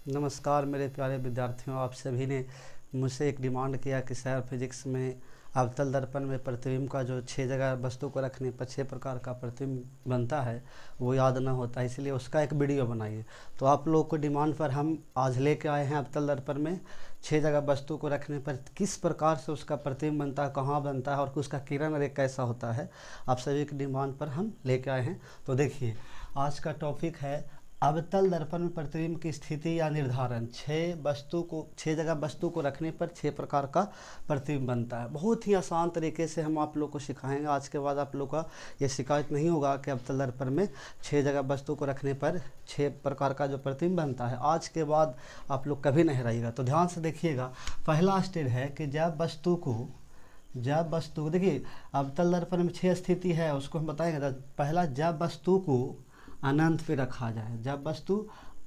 नमस्कार मेरे प्यारे विद्यार्थियों, आप सभी ने मुझसे एक डिमांड किया कि सर फिजिक्स में अवतल दर्पण में प्रतिबिंब का जो 6 जगह वस्तु को रखने पर 6 प्रकार का प्रतिबिंब बनता है वो याद ना होता है, इसलिए उसका एक वीडियो बनाइए। तो आप लोगों को डिमांड पर हम आज लेके आए हैं अवतल दर्पण में 6 जगह वस्तु को रखने पर किस प्रकार से उसका प्रतिबिंब बनता है, कहाँ बनता है और उसका किरण रेखा कैसा होता है, आप सभी की डिमांड पर हम लेके आए हैं। तो देखिए, आज का टॉपिक है अवतल दर्पण में प्रतिबिंब की स्थिति या निर्धारण। 6 जगह वस्तु को रखने पर 6 प्रकार का प्रतिबिंब बनता है। बहुत ही आसान तरीके से हम आप लोग को सिखाएंगे। आज के बाद आप लोग का ये शिकायत नहीं होगा कि अवतल दर्पण में 6 जगह वस्तु को रखने पर 6 प्रकार का जो प्रतिबिंब बनता है, आज के बाद आप लोग कभी नहीं रहेगा। तो ध्यान से देखिएगा, पहला स्टेज है कि जब वस्तु को देखिए, अवतल दर्पण में 6 स्थिति है, उसको हम बताएंगे। पहला, जब वस्तु को अनंत पे रखा जाए, जब वस्तु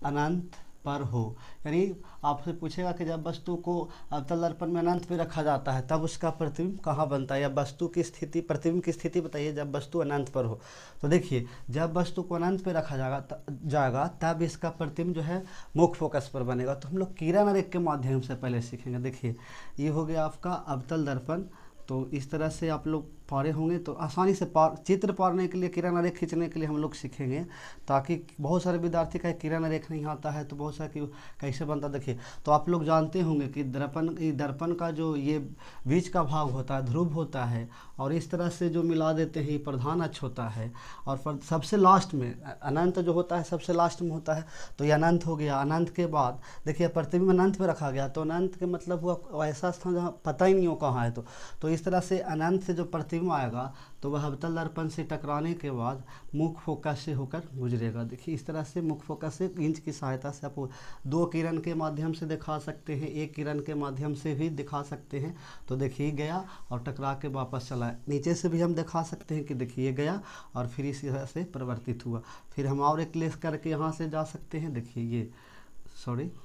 अनंत पर हो, यानी आपसे पूछेगा कि जब वस्तु को अवतल दर्पण में अनंत पे रखा जाता है तब उसका प्रतिबिंब कहाँ बनता है, या वस्तु की स्थिति, प्रतिबिंब की स्थिति बताइए जब वस्तु अनंत पर हो। तो देखिए, जब वस्तु को अनंत पे रखा जाएगा तब इसका प्रतिबिंब जो है मुख्य फोकस पर बनेगा। तो हम लोग किरण रेखा के माध्यम से पहले सीखेंगे। देखिए, ये हो गया आपका अवतल दर्पण। तो इस तरह से आप लोग पारे होंगे तो आसानी से चित्र पारने के लिए, किरण रेखा खींचने के लिए हम लोग सीखेंगे, ताकि बहुत सारे विद्यार्थी का किरण रेखा नहीं आता है तो बहुत सारे कैसे बनता। देखिए, तो आप लोग जानते होंगे कि दर्पण का जो ये बीच का भाग होता है ध्रुव होता है, और इस तरह से जो मिला देते हैं ये प्रधान अक्ष होता है, और सबसे लास्ट में अनंत जो होता है सबसे लास्ट में होता है। तो ये अनंत हो गया। अनंत के बाद देखिए प्रतिबिंब अनंत में रखा गया, तो अनंत के मतलब हुआ ऐसा स्थान जहाँ पता ही नहीं हो कहाँ है। तो इस तरह से अनंत से जो प्रतिबिंब आएगा तो वह अवतल दर्पण से टकराने के बाद मुख्य फोकस से होकर गुजरेगा। देखिए, इस तरह से मुख्य फोकस से इंच की सहायता से आपको 2 किरण के माध्यम से दिखा सकते हैं, 1 किरण के माध्यम से भी दिखा सकते हैं। तो देखिए गया और टकरा के वापस चला है। नीचे से भी हम दिखा सकते हैं कि देखिए गया और फिर इसी तरह से परिवर्तित हुआ। फिर हम और एक लेस करके यहाँ से जा सकते हैं। देखिए ये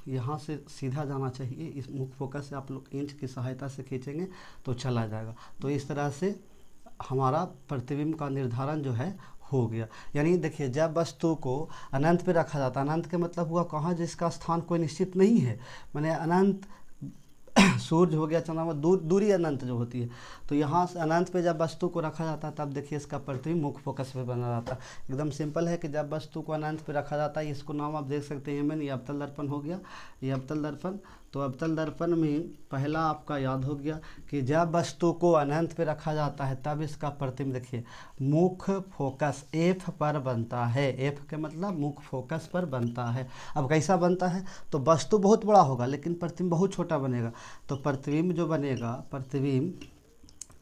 यहाँ से सीधा जाना चाहिए, इस मुख्य फोकस से आप लोग इंच की सहायता से खींचेंगे तो चला जाएगा। तो इस तरह से हमारा प्रतिबिंब का निर्धारण जो है हो गया। यानी देखिए, जब वस्तु को अनंत पे रखा जाता है, अनंत के मतलब हुआ कहाँ जिसका स्थान कोई निश्चित नहीं है, माने अनंत सूर्य हो गया, चंद्रमा, दूरी अनंत जो होती है। तो यहाँ से अनंत पे जब वस्तु को रखा जाता है तब देखिए इसका प्रतिबिंब मुख्य फोकस पे बना जाता है। एकदम सिंपल है कि जब वस्तु को अनंत पे रखा जाता है, इसको नाम आप देख सकते हैं ये अवतल दर्पण हो गया, ये अवतल दर्पण। तो अवतल दर्पण में पहला आपका याद हो गया कि जब वस्तु को अनंत पे रखा जाता है तब इसका प्रतिबिंब देखिए मुख्य फोकस एफ पर बनता है। एफ के मतलब मुख्य फोकस पर बनता है। अब कैसा बनता है, तो वस्तु बहुत बड़ा होगा लेकिन प्रतिबिंब बहुत छोटा बनेगा। तो प्रतिबिंब जो बनेगा,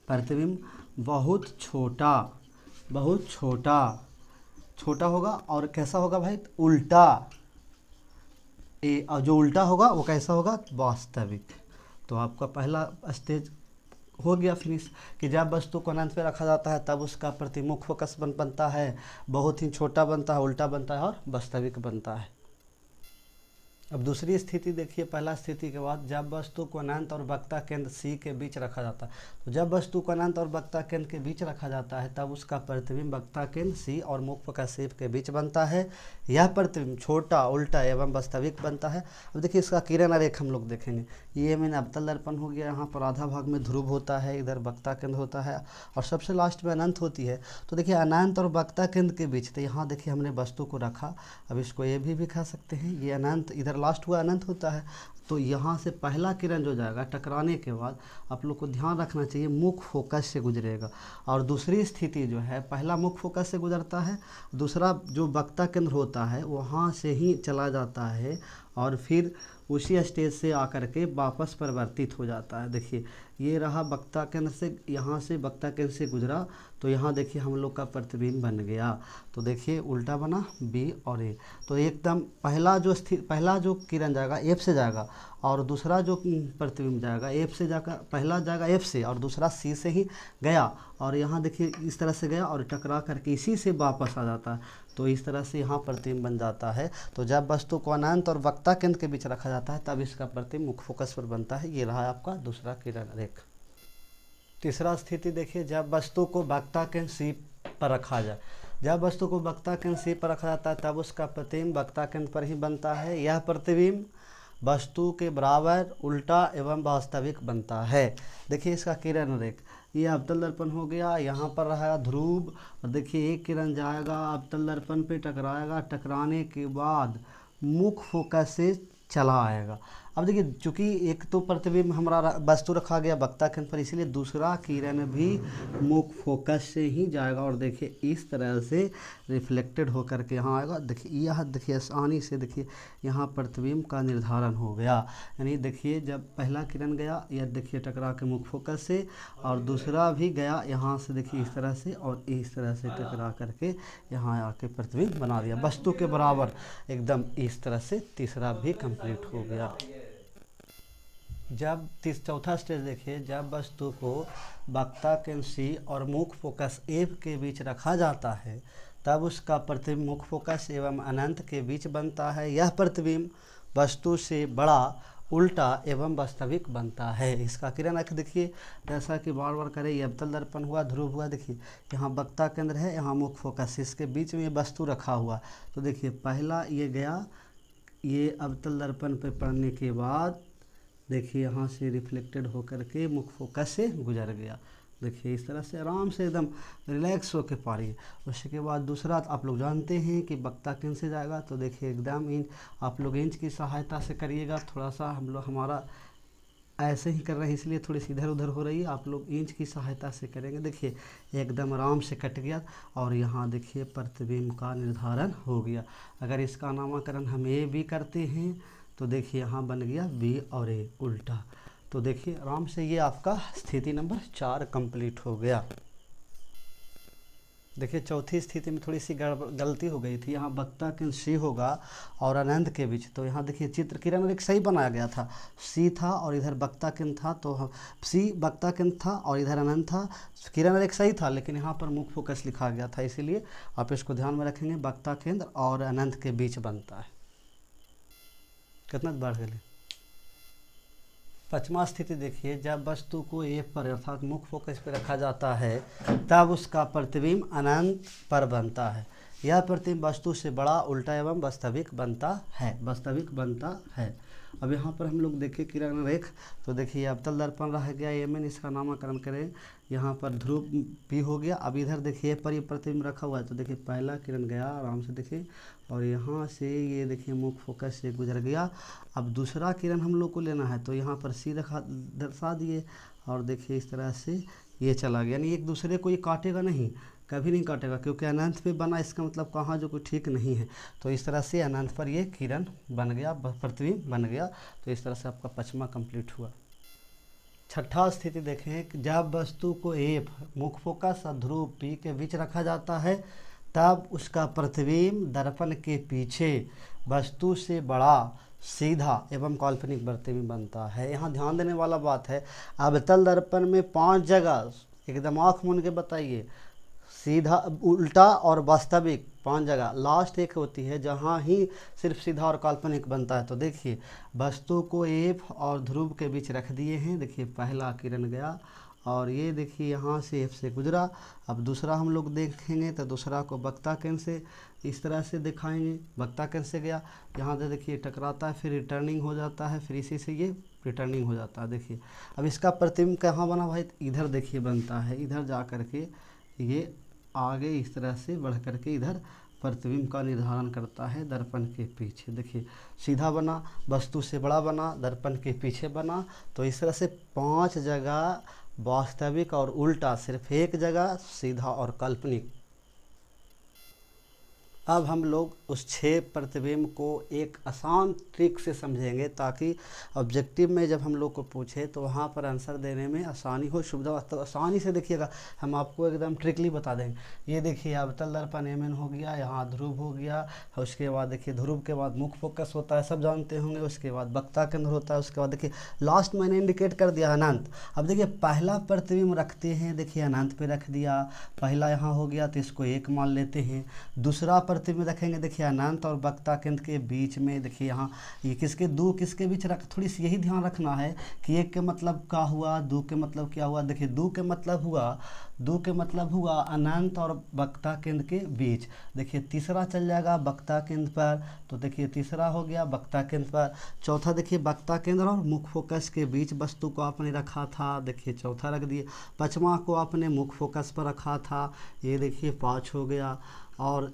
प्रतिबिंब बहुत छोटा होगा। और कैसा होगा भाई, उल्टा। और जो उल्टा होगा वो कैसा होगा, वास्तविक। तो आपका पहला स्टेज हो गया फिनिश कि जब वस्तु को अनंत पे रखा जाता है तब उसका प्रतिमुख फोकस बनता है, बहुत ही छोटा बनता है, उल्टा बनता है और वास्तविक बनता है। अब दूसरी स्थिति देखिए, पहला स्थिति के बाद जब वस्तु को अनंत और वक्रता केंद्र सी के बीच रखा जाता है। तो जब वस्तु को अनंत और वक्रता केंद्र के बीच रखा जाता है तब उसका प्रतिबिंब वक्रता केंद्र सी और मुख्य फोकस एफ के बीच बनता है। यह प्रतिबिंब छोटा, उल्टा एवं वास्तविक बनता है। अब देखिए इसका किरण रेखा हम लोग देखेंगे। ये मैंने अवतल दर्पण हो गया, यहाँ पर आधा भाग में ध्रुव होता है, इधर वक्रता केंद्र होता है और सबसे लास्ट में अनंत होती है। तो देखिए अनंत और वक्रता केंद्र के बीच, तो यहाँ देखिए हमने वस्तु को रखा। अब इसको ये भी दिखा सकते हैं, ये अनंत, इधर लास्ट हुआ अनंत होता है। तो यहाँ से पहला किरण जो जाएगा टकराने के बाद आप लोग को ध्यान रखना चाहिए मुख्य फोकस से गुजरेगा। और दूसरी स्थिति जो है, पहला मुख्य फोकस से गुजरता है, दूसरा जो वक्रता केंद्र होता है वहाँ से ही चला जाता है और फिर उसी स्टेज से आकर के वापस परिवर्तित हो जाता है। देखिए ये रहा वक्रता केंद्र से, यहाँ से वक्रता केंद्र से गुजरा तो यहाँ देखिए हम लोग का प्रतिबिंब बन गया। तो देखिए उल्टा बना बी और ए। तो एकदम पहला जो किरण जाएगा एफ से जाएगा और दूसरा जो प्रतिबिंब जाएगा एफ से जाकर, पहला जाएगा एफ से और दूसरा सी से ही गया और यहाँ देखिए इस तरह से गया और टकरा करके इसी से वापस आ जाता है। तो इस तरह से यहाँ प्रतिबिंब बन जाता है। तो जब वस्तु को अनंत और वक्रता केंद्र के बीच रखा जाता है तब इसका प्रतिबिंब मुख्य फोकस पर बनता है। ये रहा आपका दूसरा किरण रेखा। तीसरा स्थिति देखिए, जब वस्तु को वक्रता केंद्र सी पर रखा जाए, जब वस्तु को वक्रता केंद्र सी पर रखा जाता है तब उसका प्रतिबिंब वक्रता केंद्र पर ही बनता है। यह प्रतिबिंब वस्तु के बराबर, उल्टा एवं वास्तविक बनता है। देखिए इसका किरण रेख, ये अवतल दर्पण हो गया, यहाँ पर रहा ध्रुव, और देखिए एक किरण जाएगा अवतल दर्पण पे टकराएगा, टकराने के बाद मुख फोकस से चला आएगा। अब देखिए चूंकि एक तो प्रतिबिंब हमारा वस्तु रखा गया वक्ता केंद्र पर, इसीलिए दूसरा किरण भी मुख फोकस से ही जाएगा और देखिए इस तरह से रिफ्लेक्टेड होकर के यहाँ आएगा। देखिए यह देखिए आसानी से देखिए यहाँ प्रतिबिंब का निर्धारण हो गया। यानी देखिए जब पहला किरण गया यह देखिए टकरा के मुख फोकस से, और दूसरा भी गया यहाँ से देखिए इस तरह से, और इस तरह से टकरा करके यहाँ आके प्रतिबिंब बना दिया वस्तु के बराबर एकदम इस तरह से। तीसरा भी कंप्लीट हो गया। जब चौथा स्टेज देखिए, जब वस्तु को वक्ता केंद्र सी और मुख फोकस ए के बीच रखा जाता है तब उसका प्रतिबिंब मुख फोकस एवं अनंत के बीच बनता है। यह प्रतिबिंब वस्तु से बड़ा, उल्टा एवं वास्तविक बनता है। इसका किरण रेख देखिए, जैसा कि बार बार करें, ये अवतल दर्पण हुआ, ध्रुव हुआ, देखिए यहाँ वक्ता केंद्र है, यहाँ मुख फोकस, इसके बीच में वस्तु रखा हुआ। तो देखिए पहला ये गया, ये अवतल दर्पण पे पड़ने के बाद देखिए यहाँ से रिफ्लेक्टेड होकर के मुख फोकस से गुजर गया। देखिए इस तरह से आराम से एकदम रिलैक्स होकर पढ़िए। उसके बाद दूसरा आप लोग जानते हैं कि वक्ता केंद्र से जाएगा, तो देखिए एकदम इंच, आप लोग इंच की सहायता से करिएगा। थोड़ा सा हम लोग हमारा ऐसे ही कर रहे हैं इसलिए थोड़ी सी इधर उधर हो रही है, आप लोग इंच की सहायता से करेंगे। देखिए एकदम आराम से कट गया और यहाँ देखिए प्रतिबिंब का निर्धारण हो गया। अगर इसका नामकरण हम ए बी करते हैं तो देखिए यहाँ बन गया बी और ए उल्टा। तो देखिए आराम से ये आपका स्थिति नंबर 4 कंप्लीट हो गया। देखिए चौथी स्थिति में थोड़ी सी गलती हो गई थी, यहाँ वक्ता केंद्र सी होगा और अनंत के बीच। तो यहाँ देखिए चित्र किरण रेख सही बनाया गया था, सी था और इधर वक्ता केंद्र था, तो सी वक्ता केंद्र था और इधर अनंत था। किरण रेख सही था लेकिन यहाँ पर मुख फोकस लिखा गया था, इसीलिए आप इसको ध्यान में रखेंगे, वक्ता केंद्र और अनंत के बीच बनता है। कितना बढ़ गए। पांचवा स्थिति देखिए, जब वस्तु को ए पर अर्थात मुख फोकस पर रखा जाता है तब उसका प्रतिबिंब अनंत पर बनता है। यह प्रतिबिंब वस्तु से बड़ा, उल्टा एवं वास्तविक बनता है। अब यहाँ पर हम लोग देखें किरण रेख, तो देखिए अवतल दर्पण रह गया एमएन, इसका नामकरण करें, यहाँ पर ध्रुव भी हो गया। अब इधर देखिए पर ये प्रतिबिंब रखा हुआ है, तो देखिए पहला किरण गया आराम से देखिए, और यहाँ से ये देखिए मुख फोकस से गुजर गया। अब दूसरा किरण हम लोग को लेना है, तो यहाँ पर सी दर्शा दिए और देखिए इस तरह से ये चला गया। यानी एक दूसरे को ये काटेगा नहीं, कभी नहीं काटेगा, क्योंकि अनंत पे बना, इसका मतलब कहाँ जो कोई ठीक नहीं है। तो इस तरह से अनंत पर ये किरण बन गया, प्रतिबिंब बन गया। तो इस तरह से आपका पांचवा कंप्लीट हुआ। छठा स्थिति देखें, जब वस्तु को ए मुख फोकस और ध्रुव पी के बीच रखा जाता है तब उसका प्रतिबिंब दर्पण के पीछे वस्तु से बड़ा, सीधा एवं काल्पनिक प्रतिबिंब बनता है। यहाँ ध्यान देने वाला बात है, अवतल दर्पण में 5 जगह एकदम आँख मूंद के बताइए, सीधा, उल्टा और वास्तविक 5 जगह, लास्ट एक होती है जहाँ ही सिर्फ सीधा और काल्पनिक बनता है। तो देखिए वस्तु को एफ और ध्रुव के बीच रख दिए हैं। देखिए पहला किरण गया और ये देखिए यहाँ से एफ से गुजरा। अब दूसरा हम लोग देखेंगे तो दूसरा को वक्ता केंद्र से इस तरह से दिखाएंगे, वक्ता केंद्र से गया, यहाँ से देखिए टकराता है, फिर रिटर्निंग हो जाता है, फिर इसी से ये रिटर्निंग हो जाता है। देखिए अब इसका प्रतिबिंब कहाँ बना भाई, इधर देखिए बनता है, इधर जा करके ये आगे इस तरह से बढ़ करके इधर प्रतिबिंब का निर्धारण करता है दर्पण के पीछे। देखिए सीधा बना, वस्तु से बड़ा बना, दर्पण के पीछे बना। तो इस तरह से 5 जगह वास्तविक और उल्टा, सिर्फ एक जगह सीधा और काल्पनिक। अब हम लोग उस 6 प्रतिबिंब को एक आसान ट्रिक से समझेंगे ताकि ऑब्जेक्टिव में जब हम लोग को पूछे तो वहाँ पर आंसर देने में आसानी हो, सुविधा। तो आसानी से देखिएगा, हम आपको एकदम ट्रिकली बता देंगे। ये देखिए अवतल दर्पण एमएन हो गया, यहाँ ध्रुव हो गया, उसके बाद देखिए ध्रुव के बाद मुख फोकस होता है, सब जानते होंगे। उसके बाद वक्ता केंद्र होता है, उसके बाद देखिए लास्ट मैंने इंडिकेट कर दिया अनंत। अब देखिए पहला प्रतिबिंब रखते हैं, देखिए अनंत पे रख दिया, पहला यहाँ हो गया तो इसको 1 मान लेते हैं। दूसरा प्रतिबिंब रखेंगे देखिए अनंत और वक्ता केंद्र के बीच में। देखिए यहाँ ये किसके दो किसके बीच रख, थोड़ी सी यही ध्यान रखना है कि एक के मतलब क्या हुआ, दो के मतलब क्या हुआ। देखिए दो के मतलब हुआ अनंत और वक्ता केंद्र के बीच। देखिए तीसरा चल जाएगा वक्ता केंद्र पर, तो देखिए तीसरा हो गया वक्ता केंद्र पर। चौथा देखिए वक्ता केंद्र और मुख्य फोकस के बीच वस्तु को आपने रखा था, देखिए चौथा रख दिए। पाँचवा को आपने मुख्य फोकस पर रखा था, ये देखिए 5 हो गया। और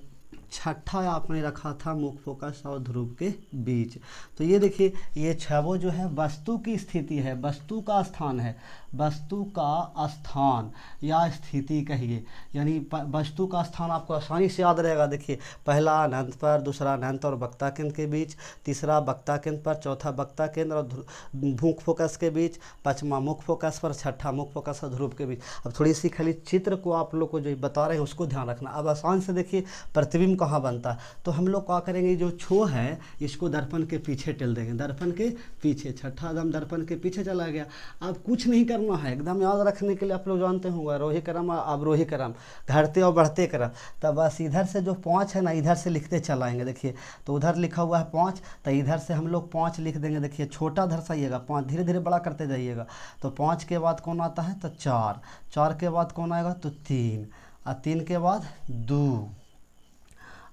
छठा आपने रखा था मुख्य फोकस और ध्रुव के बीच। तो ये देखिए ये छवो जो है वस्तु की स्थिति है, वस्तु का स्थान है, वस्तु का स्थान या स्थिति कहिए, यानी वस्तु का स्थान आपको आसानी से याद रहेगा। देखिए पहला अनंत पर, दूसरा अनंत और वक्ता केंद्र के बीच, तीसरा वक्ता केंद्र पर, चौथा वक्ता केंद्र और मुख्य फोकस के बीच, पाँचवा मुख्य फोकस पर, छठा मुख्य फोकस और ध्रुव के बीच। अब थोड़ी सी खाली चित्र को आप लोग को जो बता रहे हैं उसको ध्यान रखना। अब आसान से देखिए प्रतिबिंब कहाँ बनता है, तो हम लोग क्या करेंगे, जो छो है इसको दर्पण के पीछे टेल देंगे, दर्पण के पीछे, छठा एकदम दर्पण के पीछे चला गया। अब कुछ नहीं करना है, एकदम याद रखने के लिए आप लोग जानते होंगे रोही क्रम अवरोही क्रम, घटते और बढ़ते क्रम। तब बस इधर से जो 5 है ना इधर से लिखते चलाएंगे। देखिए तो उधर लिखा हुआ है 5, तो इधर से हम लोग 5 लिख देंगे। देखिए छोटा धरसाइएगा 5, धीरे धीरे बड़ा करते जाइएगा। तो 5 के बाद कौन आता है, तो 4, 4 के बाद कौन आएगा, तो 3, और 3 के बाद 2,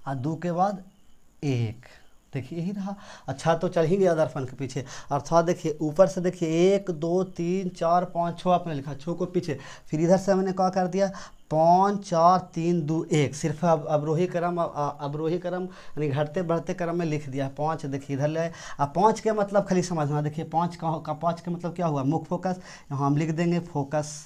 और 2 के बाद 1। देखिए यही रहा। अच्छा तो चल ही गया दर्पण के पीछे। अर्थात देखिए ऊपर से देखिए 1 2 3 4 5 6 आपने लिखा, 6 को पीछे, फिर इधर से हमने क्या कर दिया 5 4 3 2 1, सिर्फ अवरोही क्रम यानी घटते बढ़ते क्रम में लिख दिया 5। देखिए इधर ले, अब 5 के मतलब खाली समझना। देखिए 5 का 5 के मतलब क्या हुआ, मुख्य फोकस, यहाँ हम लिख देंगे फोकस।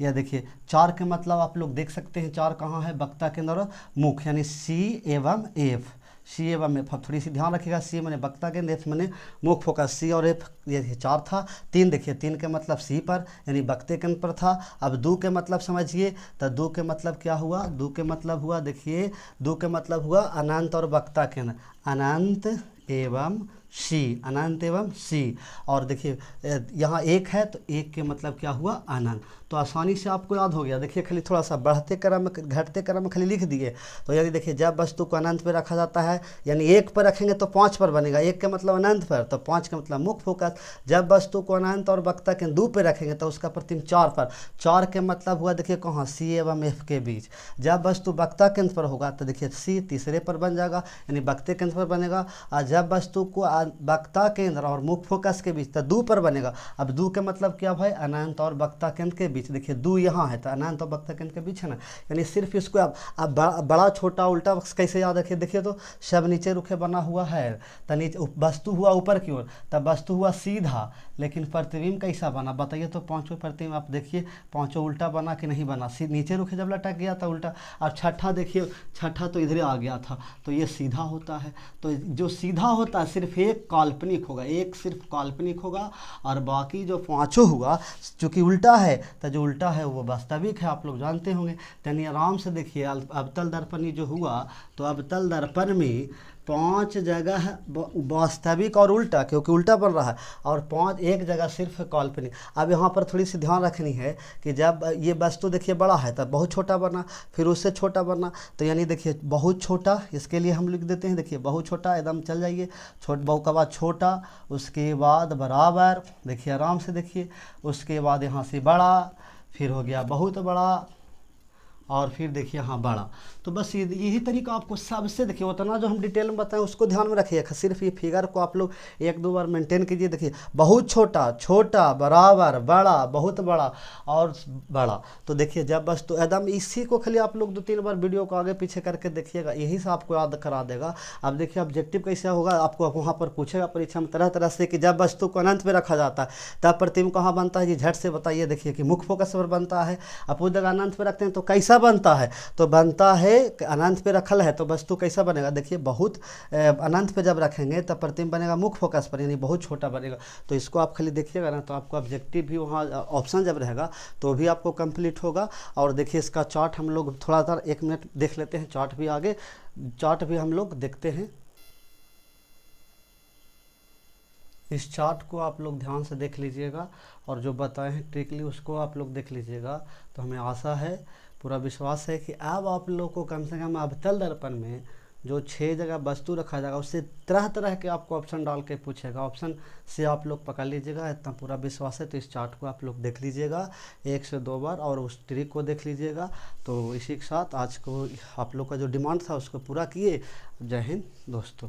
या देखिए 4 के मतलब आप लोग देख सकते हैं 4 कहाँ है, वक्ता केंद्र और मुख्य, यानी C एवं F, C एवं F। अब थोड़ी सी ध्यान रखिएगा, C मैंने वक्ता केंद्र, F मैंने मुख्य फोकस, C और F ये 4 था। 3 देखिए 3 के मतलब C पर यानी वक्ते केंद्र पर था। अब 2 के मतलब समझिए, तो 2 के मतलब क्या हुआ, 2 के मतलब हुआ देखिए 2 के मतलब हुआ अनंत और वक्ता केंद्र, अनंत एवं C, अनंत एवं C। और देखिए यहाँ 1 है तो 1 के मतलब क्या हुआ, अनंत। तो आसानी से आपको याद हो गया। देखिए खाली थोड़ा सा बढ़ते क्रम में घटते क्रम में खाली लिख दिए। तो यानी देखिए जब वस्तु को अनंत पे रखा जाता है, यानी 1 पर रखेंगे तो 5 पर बनेगा, 1 के मतलब अनंत पर, तो 5 का मतलब मुख्य फोकस। जब वस्तु को अनंत और वक्ता के 2 पे रखेंगे तो उसका प्रतिबिंब 4 पर, 4 के मतलब हुआ देखिए कहाँ, C एवं F के बीच। जब वस्तु वक्ता केंद्र पर होगा तो देखिए C तीसरे पर बन जाएगा, यानी वक्ते केंद्र पर बनेगा। और जब वस्तु को वक्ता केंद्र और मुख्य फोकस के बीच तो 2 पर बनेगा। अब 2 के मतलब क्या भाई, अनंत और वक्ता केंद्र के बीच। देखिए 2 यहाँ है तो अनंत और वक्ता केंद्र के बीच है ना, यानी सिर्फ इसको अब बड़ा छोटा उल्टा कैसे याद रखिए। देखिए तो सब नीचे रुखे बना हुआ है, तो नीचे वस्तु हुआ ऊपर की ओर, तब वस्तु हुआ सीधा, लेकिन प्रतिबिंब कैसा बना बताइए। तो 5वां प्रतिबिंब आप देखिए 5वां उल्टा बना कि नहीं बना, नीचे रुखे जब लटक गया था उल्टा। और छठा देखिए, छठा तो इधर आ गया था, तो ये सीधा होता है। तो जो सीधा होता है सिर्फ एक काल्पनिक होगा, एक सिर्फ काल्पनिक होगा, और बाकी जो 5 हुआ चूँकि उल्टा है, तो जो उल्टा है वो वास्तविक है, आप लोग जानते होंगे। यानी आराम से देखिए अवतल दर्पण जो हुआ, तो अवतल दर्पण में 5 जगह वास्तविक और उल्टा, क्योंकि उल्टा बन रहा है, और 5 एक जगह सिर्फ काल्पनिक। अब यहाँ पर थोड़ी सी ध्यान रखनी है कि जब ये वस्तु देखिए बड़ा है तब बहुत छोटा बना, फिर उससे छोटा बना, तो यानी देखिए बहुत छोटा, इसके लिए हम लिख देते हैं देखिए बहुत छोटा, एकदम चल जाइए, बहु के बाद छोटा, उसके बाद बराबर, देखिए आराम से देखिए, उसके बाद यहाँ से बड़ा, फिर हो गया बहुत बड़ा, और फिर देखिए हाँ बड़ा। तो बस यही तरीका आपको सबसे देखिए, उतना जो हम डिटेल में बताएं उसको ध्यान में रखिए। सिर्फ ये फिगर को आप लोग 1-2 बार मेंटेन कीजिए। देखिए बहुत छोटा, छोटा, बराबर, बड़ा, बहुत बड़ा और बड़ा। तो देखिए जब बस तो एकदम इसी को खाली आप लोग 2-3 बार वीडियो को आगे पीछे करके देखिएगा, यही से आपको याद करा देगा। अब देखिए ऑब्जेक्टिव कैसे होगा, आपको वहाँ पर पूछेगा परीक्षा में तरह तरह से कि जब वस्तु को अनंत पे रखा जाता है तब प्रतिबिंब कहाँ बनता है जी, झट से बताइए। देखिए कि मुख्य फोकस पर बनता है, आप उस जगह अनंत पे रखते हैं तो कैसा बनता है, तो बनता है अनंत पे रखल है तो वस्तु कैसा बनेगा। देखिए बहुत अनंत पे जब रखेंगे तब प्रतिबिंब बनेगा मुख्य फोकस पर, यानी बहुत छोटा बनेगा। तो इसको आप खाली देखिएगा ना, तो आपको ऑब्जेक्टिव भी वहाँ ऑप्शन जब रहेगा तो भी आपको कंप्लीट होगा। और देखिए इसका चार्ट हम लोग थोड़ा सा 1 मिनट देख लेते हैं, चार्ट भी आगे, चार्ट भी हम लोग देखते हैं। इस चार्ट को आप लोग ध्यान से देख लीजिएगा, और जो बताए हैं ट्रिकली उसको आप लोग देख लीजिएगा। तो हमें आशा है, पूरा विश्वास है कि अब आप लोग को कम से कम अवतल दर्पण में जो 6 जगह वस्तु रखा जाएगा उससे तरह तरह के आपको ऑप्शन डाल के पूछेगा। ऑप्शन से आप लोग पकड़ लीजिएगा, इतना पूरा विश्वास है। तो इस चार्ट को आप लोग देख लीजिएगा 1 से 2 बार और उस ट्रिक को देख लीजिएगा। तो इसी के साथ आज को आप लोग का जो डिमांड था उसको पूरा किए। जय हिंद दोस्तों।